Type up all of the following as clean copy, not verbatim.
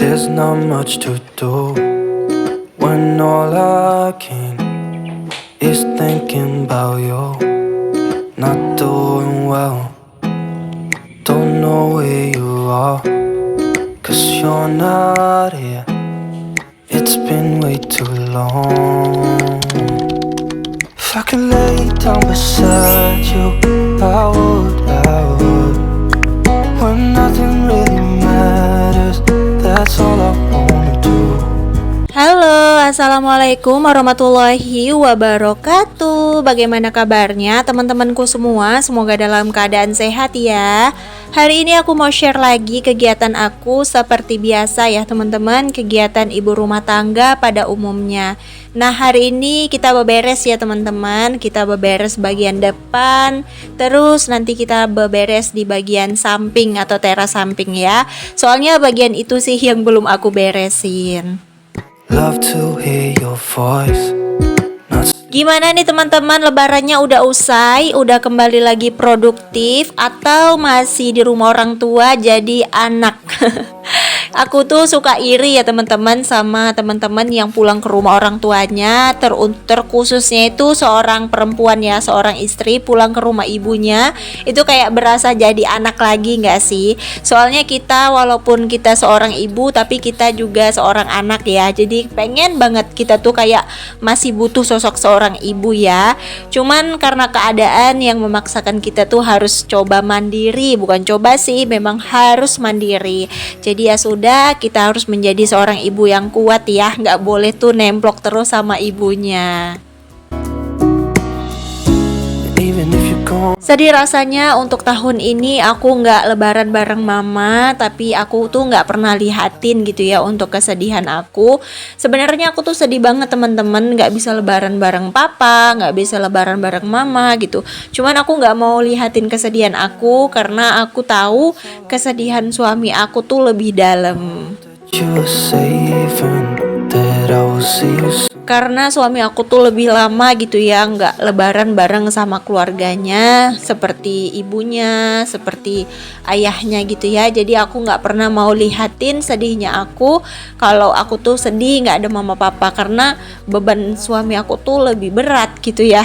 There's not much to do when all I can is thinking about you. Not doing well, don't know where you are, 'cause you're not here. It's been way too long. If I could lay down beside you, I would. When nothing really matters, that's all I wanna do. Halo, assalamualaikum warahmatullahi wabarakatuh. Bagaimana kabarnya teman-temanku semua? Semoga dalam keadaan sehat ya. Hari ini aku mau share lagi kegiatan aku seperti biasa ya teman-teman, kegiatan ibu rumah tangga pada umumnya. Nah, hari ini kita beberes ya teman-teman. Kita beberes bagian depan, terus nanti kita beberes di bagian samping atau teras samping ya. Soalnya bagian itu sih yang belum aku beresin. Love to hear your voice. Gimana nih teman-teman, lebarannya udah usai, udah kembali lagi produktif atau masih di rumah orang tua jadi anak? Aku tuh suka iri ya teman-teman sama teman-teman yang pulang ke rumah orang tuanya, terkhususnya itu seorang perempuan ya, seorang istri pulang ke rumah ibunya, itu kayak berasa jadi anak lagi gak sih? Soalnya kita walaupun kita seorang ibu tapi kita juga seorang anak ya, jadi pengen banget kita tuh kayak masih butuh sosok seorang ibu ya. Cuman karena keadaan yang memaksakan kita tuh harus coba mandiri, bukan coba sih, memang harus mandiri. Jadi ya sudah, kita harus menjadi seorang ibu yang kuat ya, nggak boleh tuh nemplok terus sama ibunya. Sedih rasanya untuk tahun ini aku nggak lebaran bareng mama, tapi aku tuh nggak pernah lihatin gitu ya untuk kesedihan aku. Sebenarnya aku tuh sedih banget teman-teman, nggak bisa lebaran bareng papa, nggak bisa lebaran bareng mama gitu. Cuman aku nggak mau lihatin kesedihan aku karena aku tahu kesedihan suami aku tuh lebih dalam. Karena suami aku tuh lebih lama gitu ya nggak lebaran bareng sama keluarganya, seperti ibunya, seperti ayahnya gitu ya. Jadi aku nggak pernah mau lihatin sedihnya aku kalau aku tuh sedih nggak ada mama papa, karena beban suami aku tuh lebih berat gitu ya.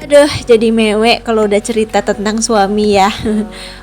Aduh, jadi mewek kalau udah cerita tentang suami ya.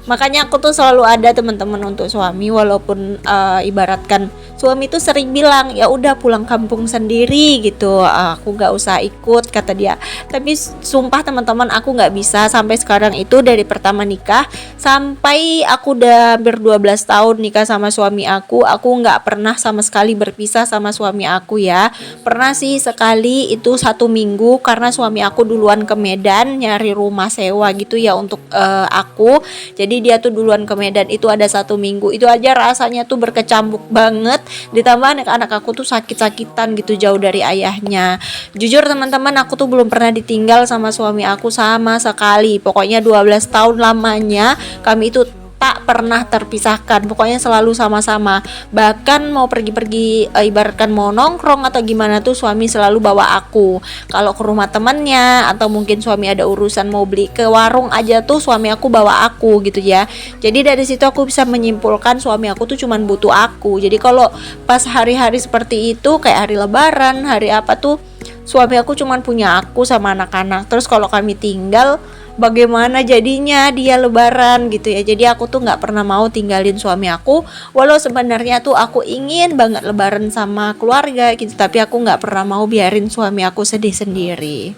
Makanya aku tuh selalu ada teman-teman untuk suami, walaupun ibaratkan suami tuh sering bilang ya udah pulang kampung sendiri gitu, aku nggak usah ikut kata dia. Tapi sumpah teman-teman, aku nggak bisa. Sampai sekarang itu dari pertama nikah sampai aku udah hampir 12 tahun nikah sama suami aku nggak pernah sama sekali berpisah sama suami aku ya. Pernah sih sekali, itu 1 minggu karena suami aku duluan ke Medan nyari rumah sewa gitu ya untuk aku. Jadi dia tuh duluan ke Medan, itu ada 1 minggu. Itu aja rasanya tuh berkecambuk banget. Ditambah anak-anak aku tuh sakit-sakitan gitu jauh dari ayahnya. Jujur teman-teman, aku tuh belum pernah ditinggal sama suami aku sama sekali. Pokoknya 12 tahun lamanya kami itu tak pernah terpisahkan, pokoknya selalu sama-sama. Bahkan mau pergi-pergi, ibaratkan mau nongkrong atau gimana tuh suami selalu bawa aku. Kalau ke rumah temannya atau mungkin suami ada urusan mau beli ke warung aja tuh suami aku bawa aku gitu ya. Jadi dari situ aku bisa menyimpulkan suami aku tuh cuman butuh aku. Jadi kalau pas hari-hari seperti itu kayak hari lebaran, hari apa tuh, suami aku cuman punya aku sama anak-anak. Terus kalau kami tinggal, bagaimana jadinya dia lebaran gitu ya. Jadi aku tuh nggak pernah mau tinggalin suami aku, walau sebenarnya tuh aku ingin banget lebaran sama keluarga gitu, tapi aku nggak pernah mau biarin suami aku sedih sendiri.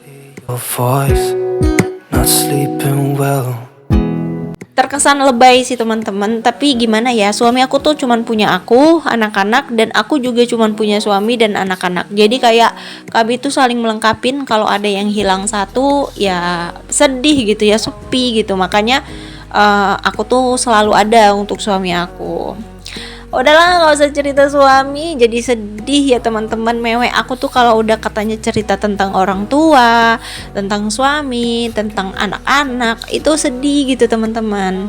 Terkesan lebay sih teman-teman, tapi gimana ya, suami aku tuh cuman punya aku, anak-anak, dan aku juga cuman punya suami dan anak-anak. Jadi kayak kami tuh saling melengkapin. Kalau ada yang hilang satu ya sedih gitu ya, sepi gitu. Makanya aku tuh selalu ada untuk suami aku. Udahlah, nggak usah cerita suami, jadi sedih ya teman-teman. Mewek aku tuh kalau udah katanya cerita tentang orang tua, tentang suami, tentang anak-anak, itu sedih gitu teman-teman.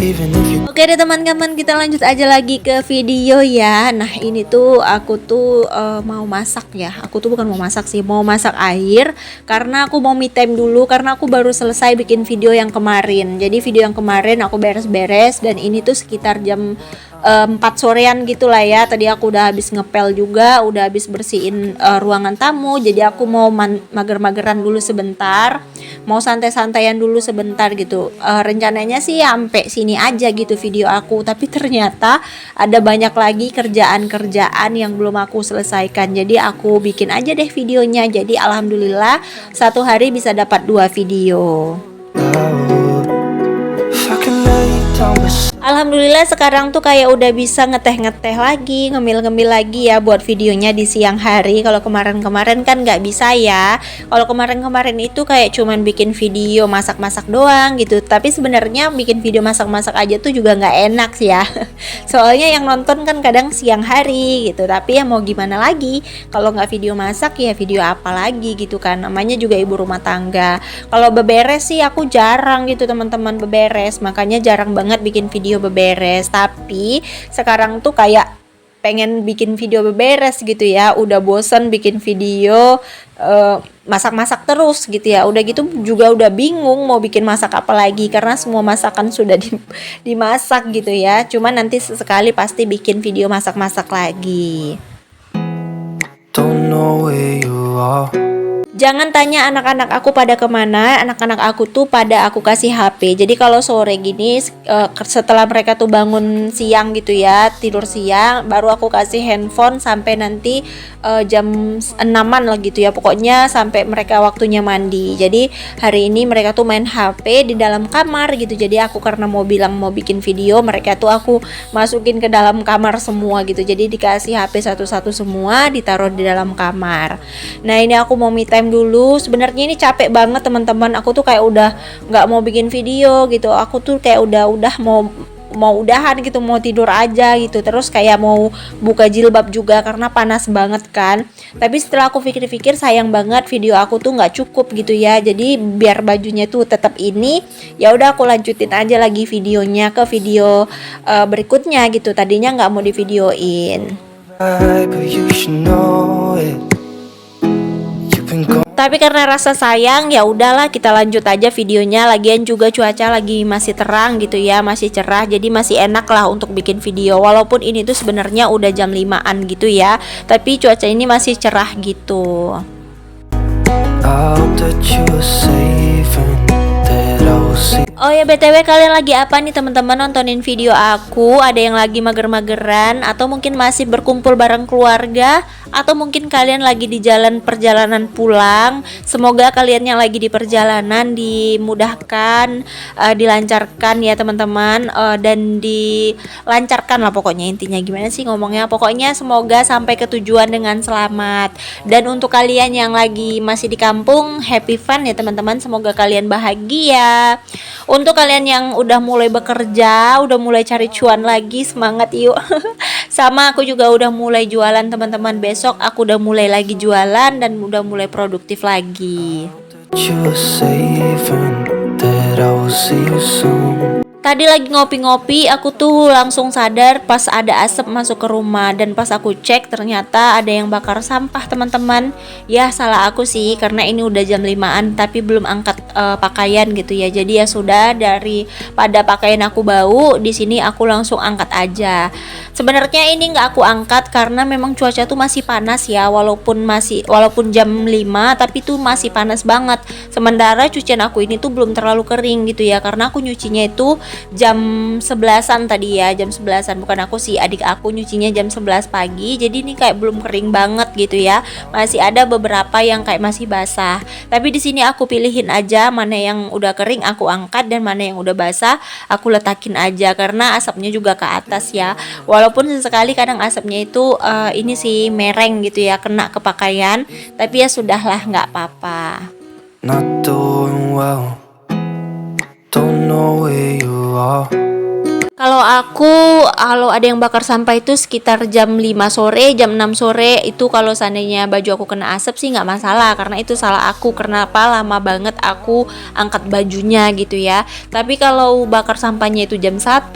even if you. Oke deh teman-teman, kita lanjut aja lagi ke video ya. Nah ini tuh aku tuh mau masak ya. Aku tuh bukan mau masak sih, mau masak air. Karena aku mau me time dulu, karena aku baru selesai bikin video yang kemarin. Jadi video yang kemarin aku beres-beres, dan ini tuh sekitar jam 4 sorean gitu lah ya. Tadi aku udah habis ngepel juga, udah habis bersihin ruangan tamu. Jadi aku mau mager-mageran dulu sebentar, mau santai-santaian dulu sebentar gitu. Rencananya sih sampai sini aja gitu video aku, tapi ternyata ada banyak lagi kerjaan-kerjaan yang belum aku selesaikan. Jadi aku bikin aja deh videonya. Jadi alhamdulillah satu hari bisa dapat 2 video. If I can lay down beside. Alhamdulillah sekarang tuh kayak udah bisa ngeteh-ngeteh lagi, ngemil-ngemil lagi ya buat videonya di siang hari. Kalau kemarin-kemarin kan nggak bisa ya. Kalau kemarin-kemarin itu kayak cuman bikin video masak-masak doang gitu. Tapi sebenarnya bikin video masak-masak aja tuh juga nggak enak sih ya. Soalnya yang nonton kan kadang siang hari gitu. Tapi ya mau gimana lagi? Kalau nggak video masak ya video apa lagi gitu kan. Namanya juga ibu rumah tangga. Kalau beberes sih aku jarang gitu teman-teman beberes. Makanya jarang banget bikin video beberes. Tapi sekarang tuh kayak pengen bikin video beberes gitu ya. Udah bosen bikin video masak-masak terus gitu ya. Udah gitu juga udah bingung mau bikin masak apa lagi, karena semua masakan sudah dimasak gitu ya. Cuman nanti sesekali pasti bikin video masak-masak lagi. Don't know where you are. Jangan tanya anak-anak aku pada kemana. Anak-anak aku tuh pada aku kasih HP. Jadi kalau sore gini setelah mereka tuh bangun siang gitu ya, tidur siang, baru aku kasih handphone sampai nanti jam 6-an lah gitu ya. Pokoknya sampai mereka waktunya mandi. Jadi hari ini mereka tuh main HP di dalam kamar gitu. Jadi aku karena mau bilang mau bikin video, mereka tuh aku masukin ke dalam kamar semua gitu. Jadi dikasih HP satu-satu semua, ditaruh di dalam kamar. Nah ini aku mau me time dulu. Sebenarnya ini capek banget teman-teman. Aku tuh kayak udah nggak mau bikin video gitu. Aku tuh kayak udah mau udahan gitu, mau tidur aja gitu. Terus kayak mau buka jilbab juga karena panas banget kan. Tapi setelah aku pikir-pikir sayang banget video aku tuh nggak cukup gitu ya. Jadi biar bajunya tuh tetap ini, ya udah aku lanjutin aja lagi videonya ke video berikutnya gitu. Tadinya nggak mau di videoin. But you should know it. You've been gone. Tapi karena rasa sayang ya udahlah kita lanjut aja videonya. Lagian juga cuaca lagi masih terang gitu ya, masih cerah. Jadi masih enak lah untuk bikin video. Walaupun ini tuh sebenarnya udah jam 5-an gitu ya, tapi cuaca ini masih cerah gitu. I hope that you are safe and that I will see. Oh ya BTW, kalian lagi apa nih teman-teman nontonin video aku? Ada yang lagi mager-mageran, atau mungkin masih berkumpul bareng keluarga, atau mungkin kalian lagi di perjalanan pulang? Semoga kalian yang lagi di perjalanan dimudahkan, dilancarkan ya teman-teman, dan dilancarkan lah pokoknya. Intinya gimana sih ngomongnya? Pokoknya semoga sampai ke tujuan dengan selamat. Dan untuk kalian yang lagi masih di kampung, happy fun ya teman-teman. Semoga kalian bahagia. Untuk kalian yang udah mulai bekerja, udah mulai cari cuan lagi, semangat yuk. Sama aku juga udah mulai jualan teman-teman. Besok aku udah mulai lagi jualan dan udah mulai produktif lagi. That you are safe and that I will see you soon. Tadi lagi ngopi-ngopi, aku tuh langsung sadar pas ada asap masuk ke rumah. Dan pas aku cek ternyata ada yang bakar sampah teman-teman. Ya salah aku sih, karena ini udah jam 5-an tapi belum angkat pakaian gitu ya. Jadi ya sudah, daripada pakaian aku bau, di sini aku langsung angkat aja. Sebenarnya ini nggak aku angkat karena memang cuaca tuh masih panas ya. Walaupun jam 5 tapi tuh masih panas banget. Sementara cucian aku ini tuh belum terlalu kering gitu ya, karena aku nyucinya itu jam 11-an tadi ya, jam 11-an. Bukan aku sih, adik aku nyucinya jam 11 pagi. Jadi ini kayak belum kering banget gitu ya. Masih ada beberapa yang kayak masih basah. Tapi di sini aku pilihin aja mana yang udah kering aku angkat, dan mana yang udah basah aku letakin aja, karena asapnya juga ke atas ya. Walaupun sesekali kadang asapnya itu ini sih mereng gitu ya, kena ke pakaian. Tapi ya sudahlah, nggak apa-apa. Not doing well. Don't know where you are. Kalau kalau ada yang bakar sampah itu sekitar jam 5 sore, jam 6 sore itu kalau seandainya baju aku kena asap sih nggak masalah, karena itu salah aku. Kenapa lama banget aku angkat bajunya gitu ya. Tapi kalau bakar sampahnya itu jam 1,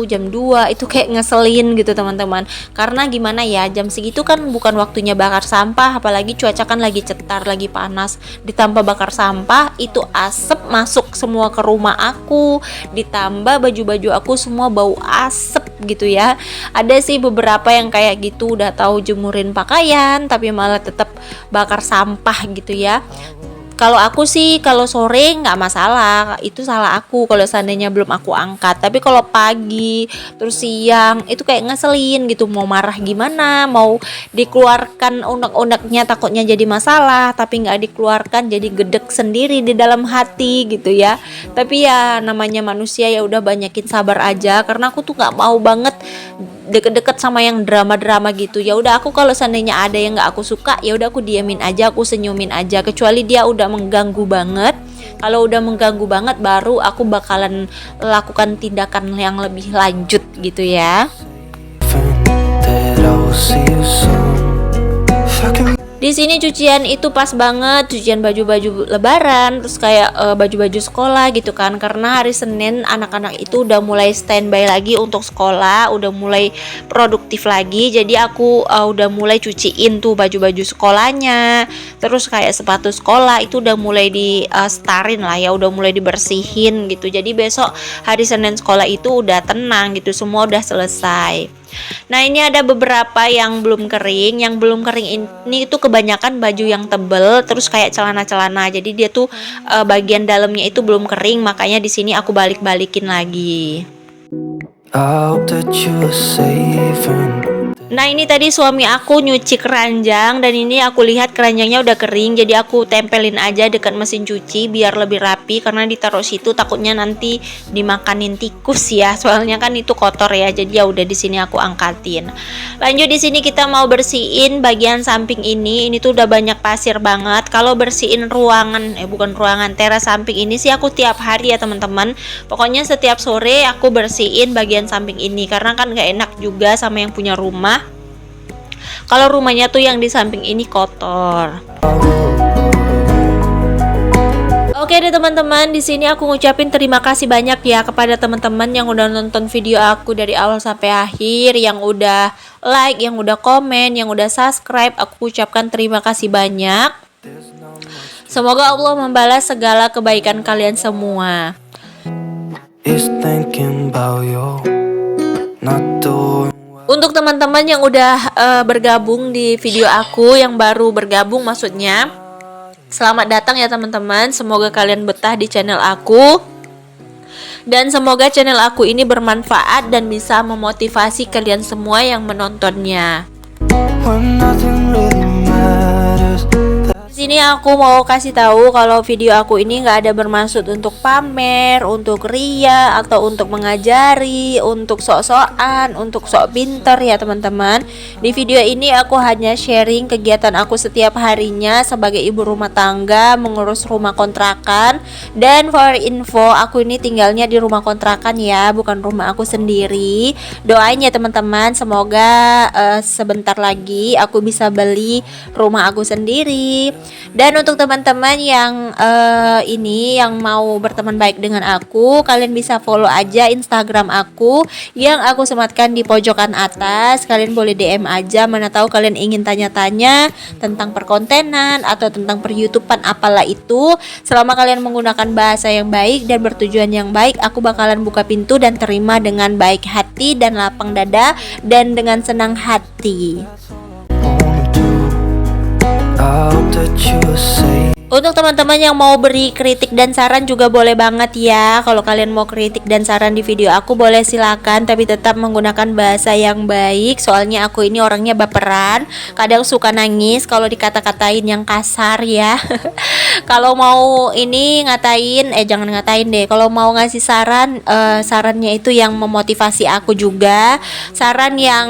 jam 2 itu kayak ngeselin gitu teman-teman. Karena gimana ya, jam segitu kan bukan waktunya bakar sampah, apalagi cuaca kan lagi cetar, lagi panas. Ditambah bakar sampah, itu asap masuk semua ke rumah aku, ditambah baju-baju aku semua bau asap gitu ya. Ada sih beberapa yang kayak gitu, udah tahu jemurin pakaian tapi malah tetap bakar sampah gitu ya. Kalau aku sih kalau sore nggak masalah, itu salah aku kalau seandainya belum aku angkat. Tapi kalau pagi terus siang itu kayak ngeselin gitu, mau marah gimana, mau dikeluarkan unek-uneknya takutnya jadi masalah, tapi nggak dikeluarkan jadi gedek sendiri di dalam hati gitu ya. Tapi ya namanya manusia, ya udah banyakin sabar aja, karena aku tuh nggak mau banget deket-deket sama yang drama-drama gitu. Ya udah, aku kalau seandainya ada yang nggak aku suka, ya udah aku diamin aja, aku senyumin aja, kecuali dia udah mengganggu banget. Kalau udah mengganggu banget baru aku bakalan lakukan tindakan yang lebih lanjut gitu ya. that I will see you soon. If I can Di sini cucian itu pas banget, cucian baju-baju lebaran, terus kayak baju-baju sekolah gitu kan. Karena hari Senin anak-anak itu udah mulai standby lagi untuk sekolah, udah mulai produktif lagi. Jadi aku udah mulai cuciin tuh baju-baju sekolahnya. Terus kayak sepatu sekolah itu udah mulai di starin lah ya, udah mulai dibersihin gitu. Jadi besok hari Senin sekolah itu udah tenang gitu, semua udah selesai. Nah, ini ada beberapa yang belum kering. Yang belum kering ini tuh kebanyakan baju yang tebel, terus kayak celana-celana. Jadi dia tuh bagian dalamnya itu belum kering, makanya di sini aku balik-balikin lagi. I hope that you are safe and Nah, ini tadi suami aku nyuci keranjang, dan ini aku lihat keranjangnya udah kering, jadi aku tempelin aja dekat mesin cuci biar lebih rapi, karena ditaruh situ takutnya nanti dimakanin tikus ya, soalnya kan itu kotor ya. Jadi ya udah di sini aku angkatin. Lanjut, di sini kita mau bersihin bagian samping ini tuh udah banyak pasir banget. Kalau bersihin ruangan, bukan ruangan, teras samping ini sih aku tiap hari ya teman-teman. Pokoknya setiap sore aku bersihin bagian samping ini, karena kan gak enak juga sama yang punya rumah kalau rumahnya tuh yang di samping ini kotor. Oke deh teman-teman, di sini aku ngucapin terima kasih banyak ya kepada teman-teman yang udah nonton video aku dari awal sampai akhir, yang udah like, yang udah komen, yang udah subscribe. Aku ucapkan terima kasih banyak. Semoga Allah membalas segala kebaikan kalian semua. is thinking about you, not doing Untuk teman-teman yang udah bergabung di video aku, yang baru bergabung maksudnya, selamat datang ya teman-teman. Semoga kalian betah di channel aku, dan semoga channel aku ini bermanfaat dan bisa memotivasi kalian semua yang menontonnya. when nothing really matters. Di sini aku mau kasih tahu kalau video aku ini nggak ada bermaksud untuk pamer, untuk ria, atau untuk mengajari, untuk sok-sokan, untuk sok pinter ya teman-teman. Di video ini aku hanya sharing kegiatan aku setiap harinya sebagai ibu rumah tangga, mengurus rumah kontrakan. Dan for info, aku ini tinggalnya di rumah kontrakan ya, bukan rumah aku sendiri. Doain ya teman-teman, semoga sebentar lagi aku bisa beli rumah aku sendiri. Dan untuk teman-teman yang yang mau berteman baik dengan aku, kalian bisa follow aja Instagram aku yang aku sematkan di pojokan atas. Kalian boleh DM aja, mana tahu kalian ingin tanya-tanya tentang perkontenan atau tentang per-YouTubean apalah itu. Selama kalian menggunakan bahasa yang baik dan bertujuan yang baik, aku bakalan buka pintu dan terima dengan baik hati dan lapang dada dan dengan senang hati. I hope that you are safe. Untuk teman-teman yang mau beri kritik dan saran juga boleh banget ya. Kalau kalian mau kritik dan saran di video aku boleh silakan, tapi tetap menggunakan bahasa yang baik. Soalnya aku ini orangnya baperan, kadang suka nangis kalau dikata-katain yang kasar ya. Kalau mau ini ngatain, jangan ngatain deh. Kalau mau ngasih saran, sarannya itu yang memotivasi aku juga, saran yang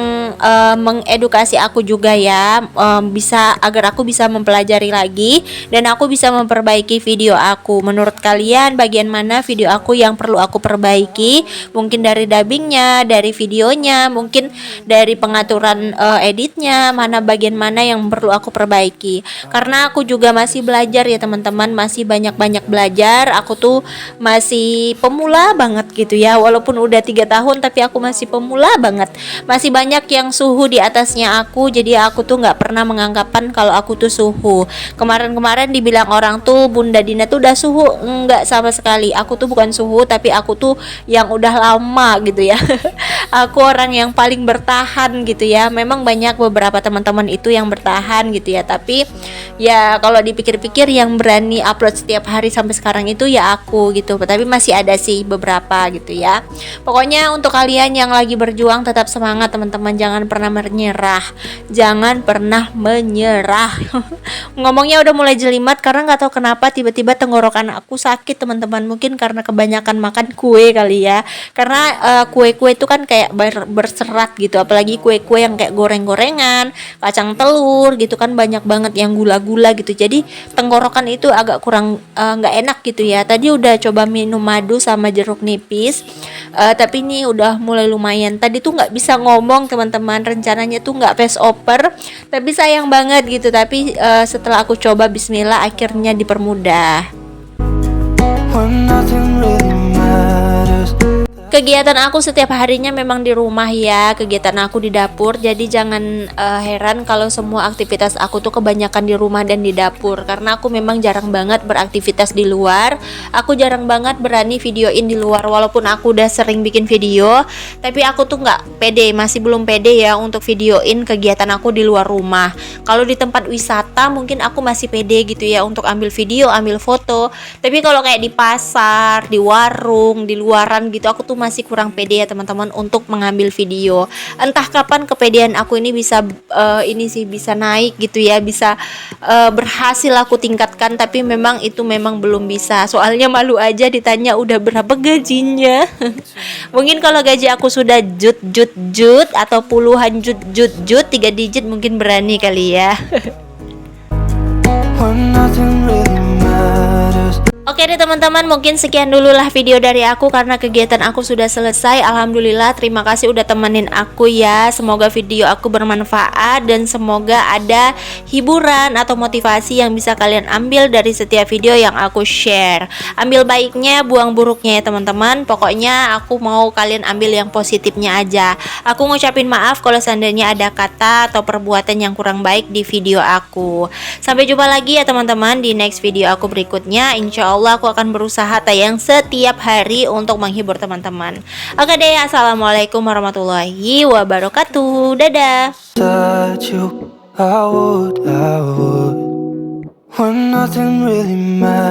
mengedukasi aku juga ya, bisa agar aku bisa mempelajari lagi dan aku bisa memperbaiki video aku. Menurut kalian bagian mana video aku yang perlu aku perbaiki? Mungkin dari dubbingnya, dari videonya, mungkin dari pengaturan editnya, bagian mana yang perlu aku perbaiki. Karena aku juga masih belajar ya teman-teman, masih banyak-banyak belajar. Aku tuh masih pemula banget gitu ya, walaupun udah 3 tahun tapi aku masih pemula banget. Masih banyak yang suhu di atasnya aku, jadi aku tuh nggak pernah menganggapan kalau aku tuh suhu. Kemarin-kemarin dibilang orang tuh Bunda Dina tuh udah suhu, enggak sama sekali. Aku tuh bukan suhu, tapi aku tuh yang udah lama gitu ya. Aku orang yang paling bertahan gitu ya. Memang banyak beberapa teman-teman itu yang bertahan gitu ya, tapi ya kalau dipikir-pikir yang berani upload setiap hari sampai sekarang itu ya aku gitu. Tapi masih ada sih beberapa gitu ya. Pokoknya untuk kalian yang lagi berjuang tetap semangat teman-teman, jangan pernah menyerah. Jangan pernah menyerah. Ngomongnya udah mulai jelimat karena nggak tahu kenapa tiba-tiba tenggorokan aku sakit teman-teman. Mungkin karena kebanyakan makan kue kali ya. Karena kue-kue itu kan kayak berserat gitu, apalagi kue-kue yang kayak goreng-gorengan, kacang telur gitu kan, banyak banget yang gula-gula gitu. Jadi tenggorokan itu agak kurang nggak enak gitu ya. Tadi udah coba minum madu sama jeruk nipis, tapi ini udah mulai lumayan. Tadi tuh nggak bisa ngomong teman-teman, rencananya tuh nggak face over, tapi sayang banget gitu. Tapi setelah aku coba bismillah akhirnya dipermudah. when nothing really matters. Kegiatan aku setiap harinya memang di rumah ya, kegiatan aku di dapur. Jadi jangan heran kalau semua aktivitas aku tuh kebanyakan di rumah dan di dapur. Karena aku memang jarang banget beraktivitas di luar. Aku jarang banget berani videoin di luar. Walaupun aku udah sering bikin video, tapi aku tuh nggak pede, masih belum pede ya untuk videoin kegiatan aku di luar rumah. Kalau di tempat wisata mungkin aku masih pede gitu ya untuk ambil video, ambil foto. Tapi kalau kayak di pasar, di warung, di luaran gitu, aku tuh masih kurang pede ya teman-teman untuk mengambil video. Entah kapan kepedean aku ini bisa bisa naik gitu ya, bisa berhasil aku tingkatkan, tapi memang itu memang belum bisa. Soalnya malu aja ditanya udah berapa gajinya. Mungkin kalau gaji aku sudah jut atau puluhan jut 3 digit mungkin berani kali ya. When nothing really matters. Oke deh teman-teman, mungkin sekian dulu lah video dari aku karena kegiatan aku sudah selesai. Alhamdulillah, terima kasih udah temenin aku ya. Semoga video aku bermanfaat dan semoga ada hiburan atau motivasi yang bisa kalian ambil dari setiap video yang aku share. Ambil baiknya, buang buruknya ya teman-teman. Pokoknya aku mau kalian ambil yang positifnya aja. Aku ngucapin maaf kalau seandainya ada kata atau perbuatan yang kurang baik di video aku. Sampai jumpa lagi ya teman-teman di next video aku berikutnya. Insya Allah aku akan berusaha tayang setiap hari untuk menghibur teman-teman. Oke deh, assalamualaikum warahmatullahi wabarakatuh. Dadah. That you, I would, when nothing really matters.